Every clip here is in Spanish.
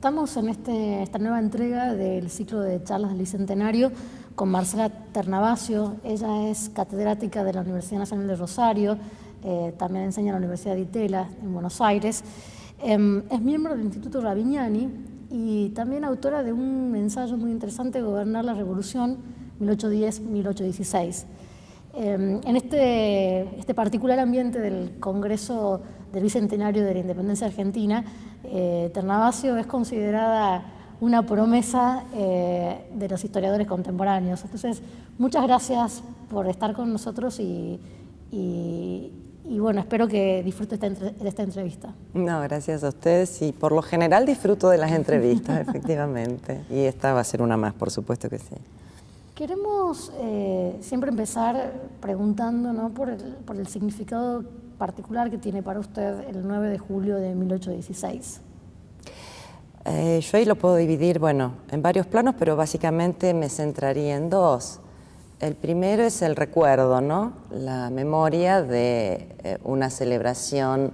Estamos en esta nueva entrega del ciclo de charlas del Bicentenario con Marcela Ternavasio. Ella es catedrática de la Universidad Nacional de Rosario, también enseña en la Universidad de Itela, en Buenos Aires. Es miembro del Instituto Ravignani y también autora de un ensayo muy interesante, Gobernar la Revolución, 1810-1816. En este particular ambiente del Congreso del Bicentenario de la Independencia Argentina, Ternavasio es considerada una promesa de los historiadores contemporáneos. Entonces, muchas gracias por estar con nosotros y bueno, espero que disfrute de esta entrevista. No, gracias a ustedes y por lo general disfruto de las entrevistas, efectivamente. Y esta va a ser una más, por supuesto que sí. Queremos siempre empezar preguntando, ¿no?, por el significado particular que tiene para usted el 9 de julio de 1816. Yo ahí lo puedo dividir, bueno, en varios planos, pero básicamente me centraría en dos. El primero es el recuerdo, ¿no? La memoria de una celebración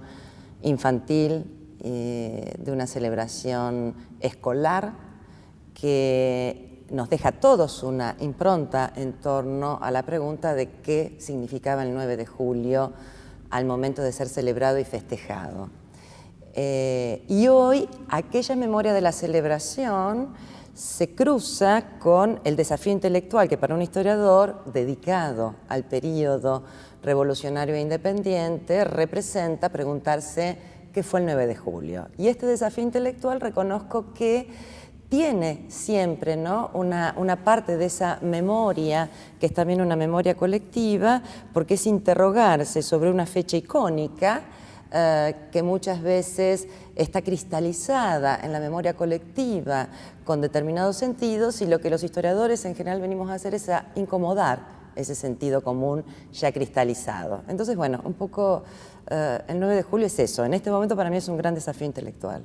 infantil, de una celebración escolar que nos deja a todos una impronta en torno a la pregunta de qué significaba el 9 de julio al momento de ser celebrado y festejado. Y hoy aquella memoria de la celebración se cruza con el desafío intelectual que para un historiador dedicado al período revolucionario e independiente representa preguntarse qué fue el 9 de julio. Y este desafío intelectual reconozco que tiene siempre, ¿no?, una parte de esa memoria, que es también una memoria colectiva, porque es interrogarse sobre una fecha icónica que muchas veces está cristalizada en la memoria colectiva con determinados sentidos, y lo que los historiadores en general venimos a hacer es a incomodar ese sentido común ya cristalizado. Entonces, bueno, un poco el 9 de julio es eso. En este momento para mí es un gran desafío intelectual.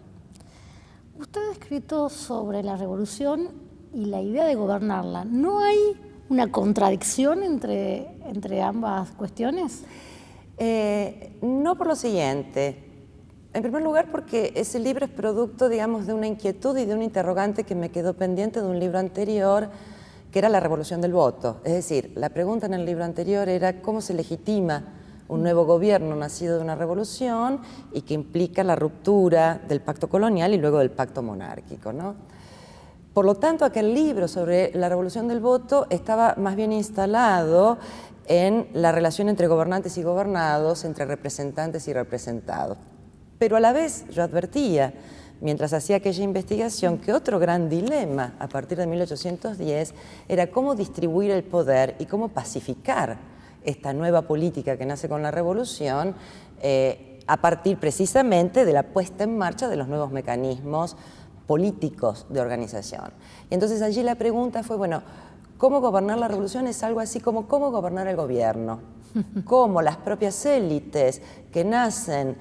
Usted ha escrito sobre la revolución y la idea de gobernarla. ¿No hay una contradicción entre ambas cuestiones? No, por lo siguiente. En primer lugar, porque ese libro es producto, digamos, de una inquietud y de un interrogante que me quedó pendiente de un libro anterior, que era la revolución del voto. Es decir, la pregunta en el libro anterior era cómo se legitima un nuevo gobierno nacido de una revolución y que implica la ruptura del pacto colonial y luego del pacto monárquico, ¿no? Por lo tanto, aquel libro sobre la revolución del voto estaba más bien instalado en la relación entre gobernantes y gobernados, entre representantes y representados. Pero a la vez yo advertía, mientras hacía aquella investigación, que otro gran dilema a partir de 1810 era cómo distribuir el poder y cómo pacificar esta nueva política que nace con la revolución a partir precisamente de la puesta en marcha de los nuevos mecanismos políticos de organización. Y entonces allí la pregunta fue, bueno, ¿cómo gobernar la revolución? Es algo así como cómo gobernar el gobierno, cómo las propias élites que nacen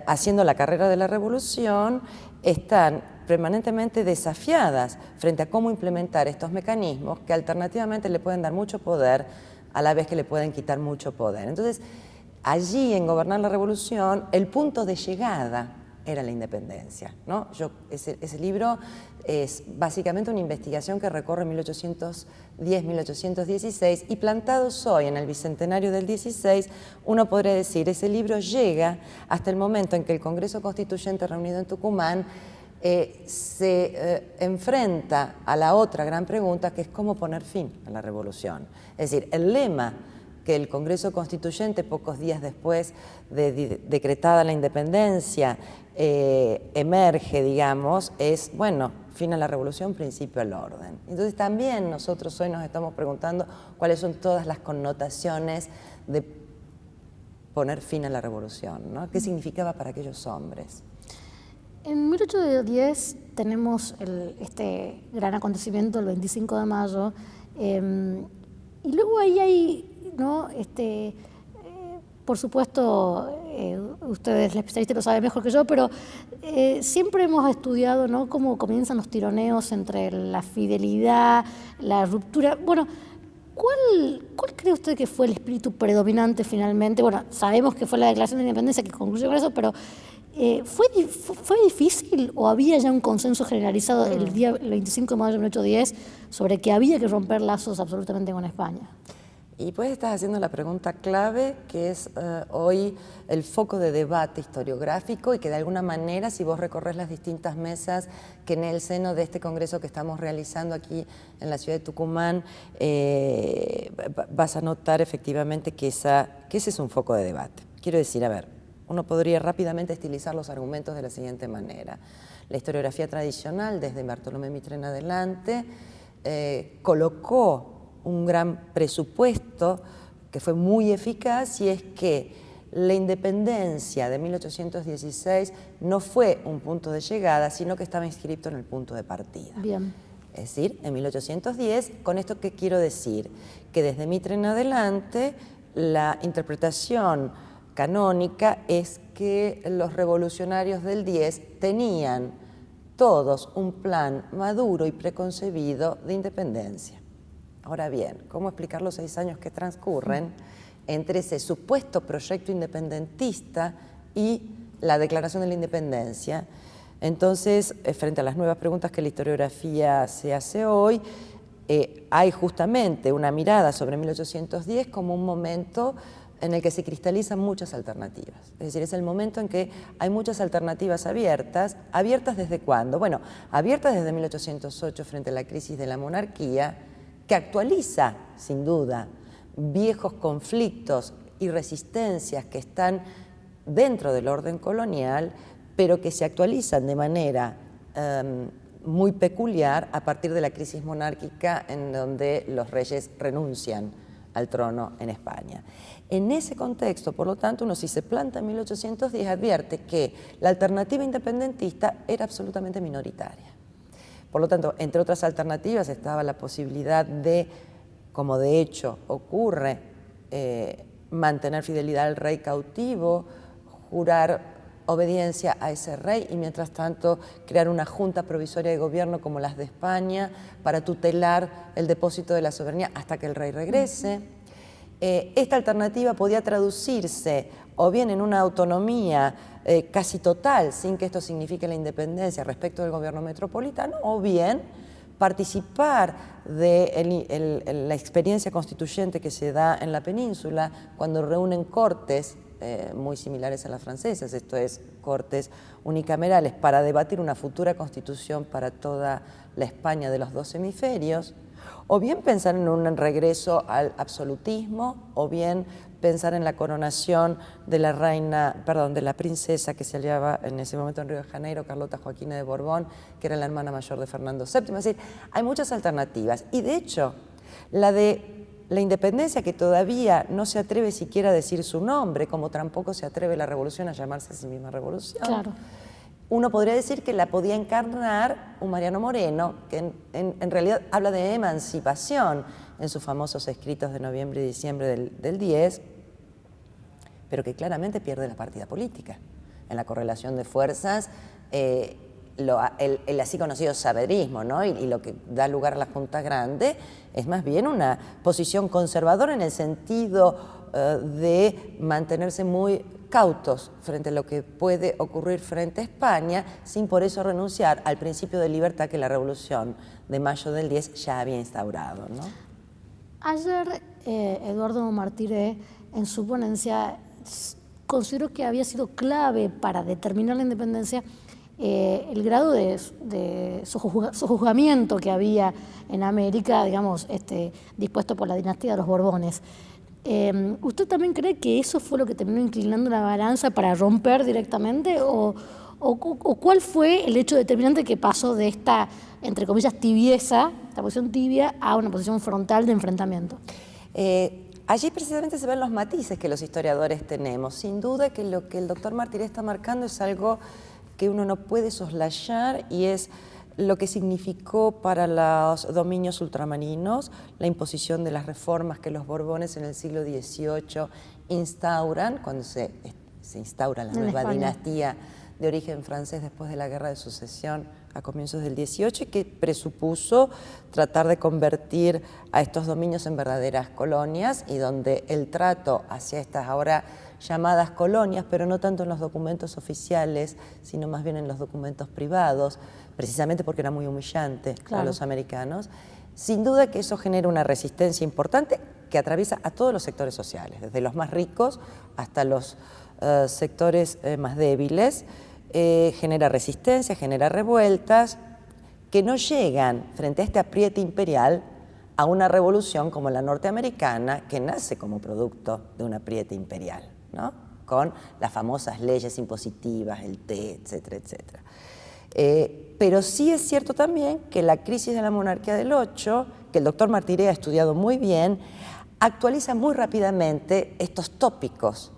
haciendo la carrera de la revolución están permanentemente desafiadas frente a cómo implementar estos mecanismos que alternativamente le pueden dar mucho poder a la vez que le pueden quitar mucho poder. Entonces, allí en Gobernar la Revolución, el punto de llegada era la independencia, ¿no? Ese libro es básicamente una investigación que recorre 1810-1816 y plantados hoy en el Bicentenario del 16, uno podría decir, ese libro llega hasta el momento en que el Congreso Constituyente reunido en Tucumán se enfrenta a la otra gran pregunta, que es cómo poner fin a la revolución. Es decir, el lema que el Congreso Constituyente, pocos días después de decretada la independencia, emerge, digamos, es, bueno, fin a la revolución, principio al orden. Entonces también nosotros hoy nos estamos preguntando cuáles son todas las connotaciones de poner fin a la revolución, ¿no? ¿Qué significaba para aquellos hombres? En 1810 tenemos este gran acontecimiento, el 25 de mayo, y luego ahí hay, ¿no?, por supuesto, ustedes, la especialista, lo saben mejor que yo, pero siempre hemos estudiado, ¿no?, cómo comienzan los tironeos entre la fidelidad, la ruptura. Bueno, ¿cuál cree usted que fue el espíritu predominante finalmente? Bueno, sabemos que fue la Declaración de Independencia que concluyó con eso, pero ¿Fue difícil o había ya un consenso generalizado el 25 de mayo de 1810 sobre que había que romper lazos absolutamente con España? Y pues estás haciendo la pregunta clave, que es hoy el foco de debate historiográfico y que de alguna manera, si vos recorres las distintas mesas que en el seno de este congreso que estamos realizando aquí en la ciudad de Tucumán, vas a notar efectivamente que ese es un foco de debate. Quiero decir, a ver, uno podría rápidamente estilizar los argumentos de la siguiente manera. La historiografía tradicional, desde Bartolomé Mitre en adelante, colocó un gran presupuesto que fue muy eficaz, y es que la independencia de 1816 no fue un punto de llegada, sino que estaba inscrito en el punto de partida. Bien. Es decir, en 1810, ¿con esto qué quiero decir? Que desde Mitre en adelante la interpretación canónica es que los revolucionarios del 10 tenían todos un plan maduro y preconcebido de independencia. Ahora bien, ¿cómo explicar los 6 años que transcurren entre ese supuesto proyecto independentista y la declaración de la independencia? Entonces, frente a las nuevas preguntas que la historiografía se hace hoy, hay justamente una mirada sobre 1810 como un momento en el que se cristalizan muchas alternativas. Es decir, es el momento en que hay muchas alternativas abiertas. ¿Abiertas desde cuándo? Bueno, abiertas desde 1808 frente a la crisis de la monarquía, que actualiza, sin duda, viejos conflictos y resistencias que están dentro del orden colonial, pero que se actualizan de manera muy peculiar a partir de la crisis monárquica, en donde los reyes renuncian al trono en España. En ese contexto, por lo tanto, uno, si se planta en 1810, advierte que la alternativa independentista era absolutamente minoritaria. Por lo tanto, entre otras alternativas estaba la posibilidad de, como de hecho ocurre, mantener fidelidad al rey cautivo, jurar obediencia a ese rey y mientras tanto crear una junta provisoria de gobierno como las de España para tutelar el depósito de la soberanía hasta que el rey regrese. Esta alternativa podía traducirse o bien en una autonomía casi total, sin que esto signifique la independencia respecto del gobierno metropolitano, o bien participar de la experiencia constituyente que se da en la península cuando reúnen cortes muy similares a las francesas, esto es, cortes unicamerales, para debatir una futura constitución para toda la España de los 2 hemisferios, o bien pensar en un regreso al absolutismo, o bien pensar en la coronación de la de la princesa que se hallaba en ese momento en Río de Janeiro, Carlota Joaquina de Borbón, que era la hermana mayor de Fernando VII. Es decir, hay muchas alternativas. Y de hecho, la de la independencia, que todavía no se atreve siquiera a decir su nombre, como tampoco se atreve la revolución a llamarse a sí misma revolución. Claro. Uno podría decir que la podía encarnar un Mariano Moreno, que en realidad habla de emancipación en sus famosos escritos de noviembre y diciembre del 10, pero que claramente pierde la partida política. En la correlación de fuerzas, el así conocido saberismo, ¿no? y lo que da lugar a la Junta Grande es más bien una posición conservadora en el sentido de mantenerse muy cautos frente a lo que puede ocurrir frente a España, sin por eso renunciar al principio de libertad que la Revolución de mayo del 10 ya había instaurado, ¿no? Ayer Eduardo Martire, en su ponencia, consideró que había sido clave para determinar la independencia el grado de sojuzgamiento que había en América, digamos, dispuesto por la dinastía de los Borbones. ¿Usted también cree que eso fue lo que terminó inclinando la balanza para romper directamente? ¿O cuál fue el hecho determinante que pasó de esta, entre comillas, tibieza, esta posición tibia, a una posición frontal de enfrentamiento? Allí precisamente se ven los matices que los historiadores tenemos. Sin duda que lo que el doctor Martire está marcando es algo que uno no puede soslayar, y es lo que significó para los dominios ultramarinos la imposición de las reformas que los Borbones en el siglo XVIII instauran, cuando se instaura la nueva dinastía de origen francés después de la Guerra de Sucesión a comienzos del 18 y que presupuso tratar de convertir a estos dominios en verdaderas colonias y donde el trato hacia estas ahora llamadas colonias, pero no tanto en los documentos oficiales, sino más bien en los documentos privados, precisamente porque era muy humillante a los americanos. Sin duda que eso genera una resistencia importante que atraviesa a todos los sectores sociales, desde los más ricos hasta los sectores más débiles. Genera resistencia, genera revueltas que no llegan frente a este apriete imperial a una revolución como la norteamericana, que nace como producto de un apriete imperial, ¿no? Con las famosas leyes impositivas, el té, etcétera, etcétera. Pero sí es cierto también que la crisis de la monarquía del 8, que el doctor Martiré ha estudiado muy bien, actualiza muy rápidamente estos tópicos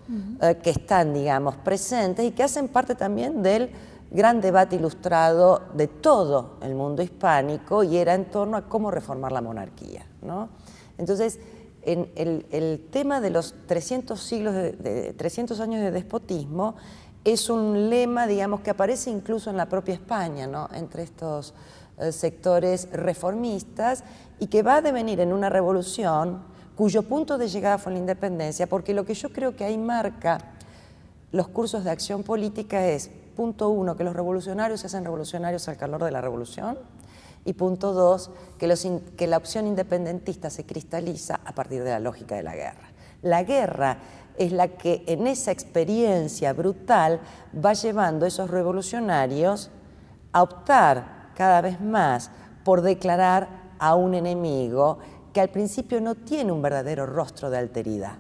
que están, digamos, presentes y que hacen parte también del gran debate ilustrado de todo el mundo hispánico y era en torno a cómo reformar la monarquía, ¿no? Entonces, en el tema de los 300 años de despotismo es un lema, digamos, que aparece incluso en la propia España, ¿no? Entre estos sectores reformistas y que va a devenir en una revolución cuyo punto de llegada fue la independencia, porque lo que yo creo que ahí marca los cursos de acción política es, punto 1, que los revolucionarios se hacen revolucionarios al calor de la revolución, y punto 2, que la opción independentista se cristaliza a partir de la lógica de la guerra. La guerra es la que en esa experiencia brutal va llevando a esos revolucionarios a optar cada vez más por declarar a un enemigo que al principio no tiene un verdadero rostro de alteridad.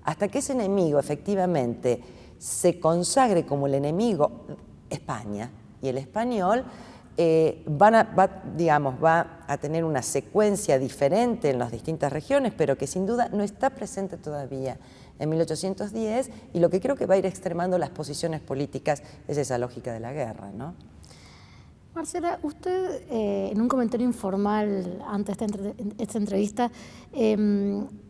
Hasta que ese enemigo efectivamente se consagre como el enemigo España y el español, va a tener una secuencia diferente en las distintas regiones, pero que sin duda no está presente todavía en 1810, y lo que creo que va a ir extremando las posiciones políticas es esa lógica de la guerra, ¿no? Marcela, usted en un comentario informal ante esta entrevista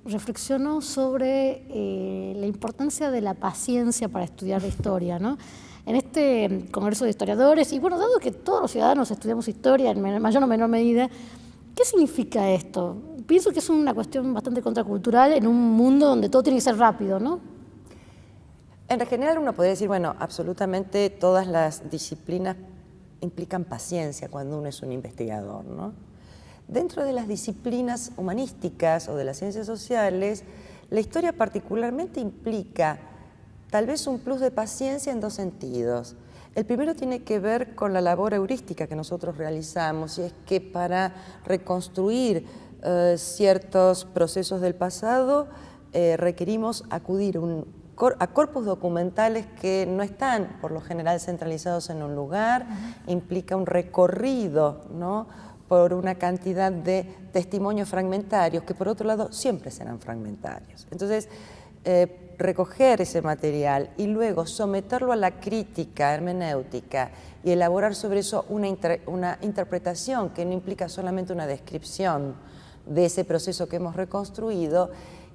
reflexionó sobre la importancia de la paciencia para estudiar la historia, ¿no? En este Congreso de Historiadores, y bueno, dado que todos los ciudadanos estudiamos historia en mayor o menor medida, ¿qué significa esto? Pienso que es una cuestión bastante contracultural en un mundo donde todo tiene que ser rápido, ¿no? En general uno podría decir, bueno, absolutamente todas las disciplinas implican paciencia cuando uno es un investigador, ¿no? Dentro de las disciplinas humanísticas o de las ciencias sociales, la historia particularmente implica tal vez un plus de paciencia en dos sentidos. El primero tiene que ver con la labor heurística que nosotros realizamos, y es que para reconstruir ciertos procesos del pasado requerimos acudir a corpus documentales que no están por lo general centralizados en un lugar, implica un recorrido, ¿no?, por una cantidad de testimonios fragmentarios que por otro lado siempre serán fragmentarios. Entonces, recoger ese material y luego someterlo a la crítica hermenéutica y elaborar sobre eso una interpretación que no implica solamente una descripción de ese proceso que hemos reconstruido,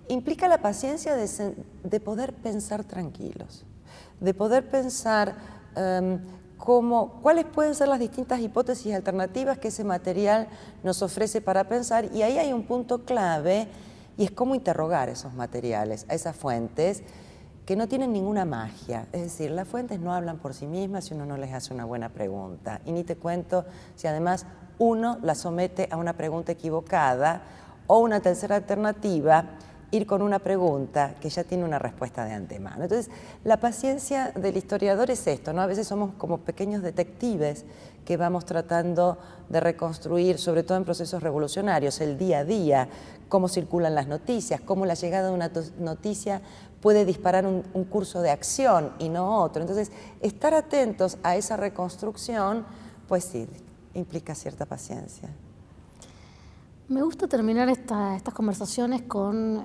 implica la paciencia de poder pensar tranquilos, de poder pensar cuáles pueden ser las distintas hipótesis alternativas que ese material nos ofrece para pensar, y ahí hay un punto clave, y es cómo interrogar esos materiales, a esas fuentes que no tienen ninguna magia. Es decir, las fuentes no hablan por sí mismas si uno no les hace una buena pregunta, y ni te cuento si además uno las somete a una pregunta equivocada, o una tercera alternativa, ir con una pregunta que ya tiene una respuesta de antemano. Entonces, la paciencia del historiador es esto, ¿no? A veces somos como pequeños detectives que vamos tratando de reconstruir, sobre todo en procesos revolucionarios, el día a día, cómo circulan las noticias, cómo la llegada de una noticia puede disparar un curso de acción y no otro. Entonces, estar atentos a esa reconstrucción, pues sí, implica cierta paciencia. Me gusta terminar estas conversaciones con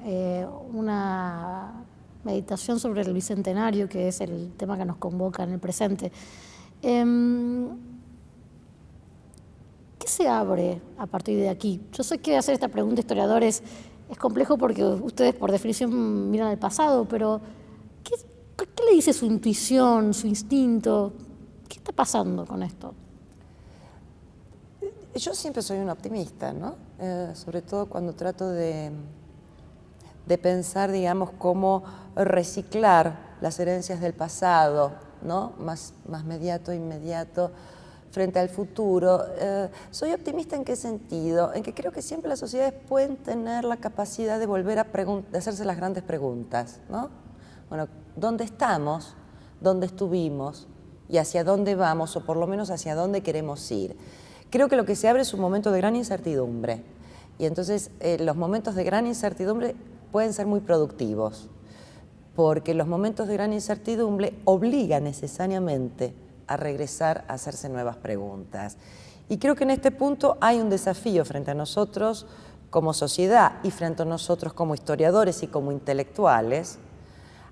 una meditación sobre el Bicentenario, que es el tema que nos convoca en el presente. ¿Qué se abre a partir de aquí? Yo sé que hacer esta pregunta a historiadores es complejo porque ustedes por definición miran al pasado, pero ¿qué le dice su intuición, su instinto? está pasando con esto? Yo siempre soy una optimista, ¿no? Sobre todo cuando trato de pensar, digamos, cómo reciclar las herencias del pasado, ¿no? Más inmediato, frente al futuro. Soy optimista ¿en qué sentido? En que creo que siempre las sociedades pueden tener la capacidad de volver a de hacerse las grandes preguntas, ¿no? Bueno, ¿dónde estamos? ¿Dónde estuvimos? ¿Y hacia dónde vamos? O por lo menos hacia dónde queremos ir. Creo que lo que se abre es un momento de gran incertidumbre. Y entonces los momentos de gran incertidumbre pueden ser muy productivos, porque los momentos de gran incertidumbre obligan necesariamente a regresar a hacerse nuevas preguntas. Y creo que en este punto hay un desafío frente a nosotros como sociedad y frente a nosotros como historiadores y como intelectuales,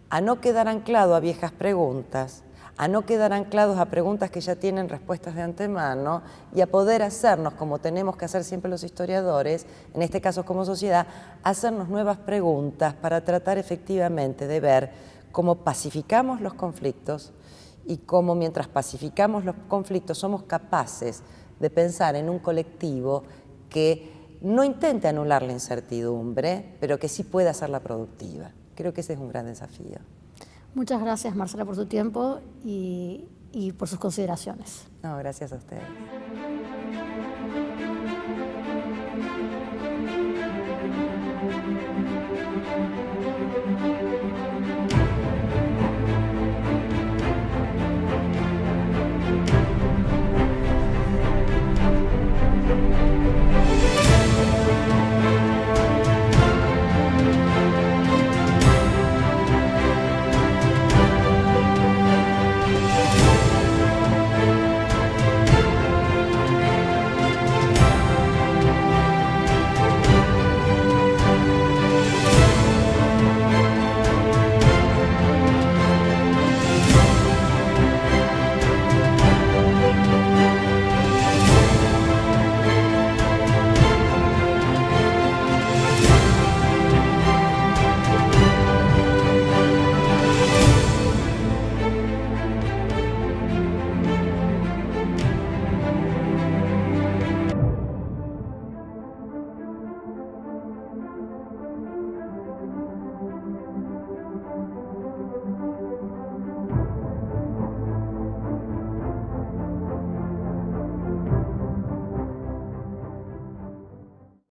a no quedar anclado a viejas preguntas, a no quedar anclados a preguntas que ya tienen respuestas de antemano y a poder hacernos, como tenemos que hacer siempre los historiadores, en este caso como sociedad, hacernos nuevas preguntas para tratar efectivamente de ver cómo pacificamos los conflictos y cómo mientras pacificamos los conflictos somos capaces de pensar en un colectivo que no intente anular la incertidumbre, pero que sí pueda hacerla productiva. Creo que ese es un gran desafío. Muchas gracias, Marcela, por su tiempo y por sus consideraciones. No, gracias a ustedes.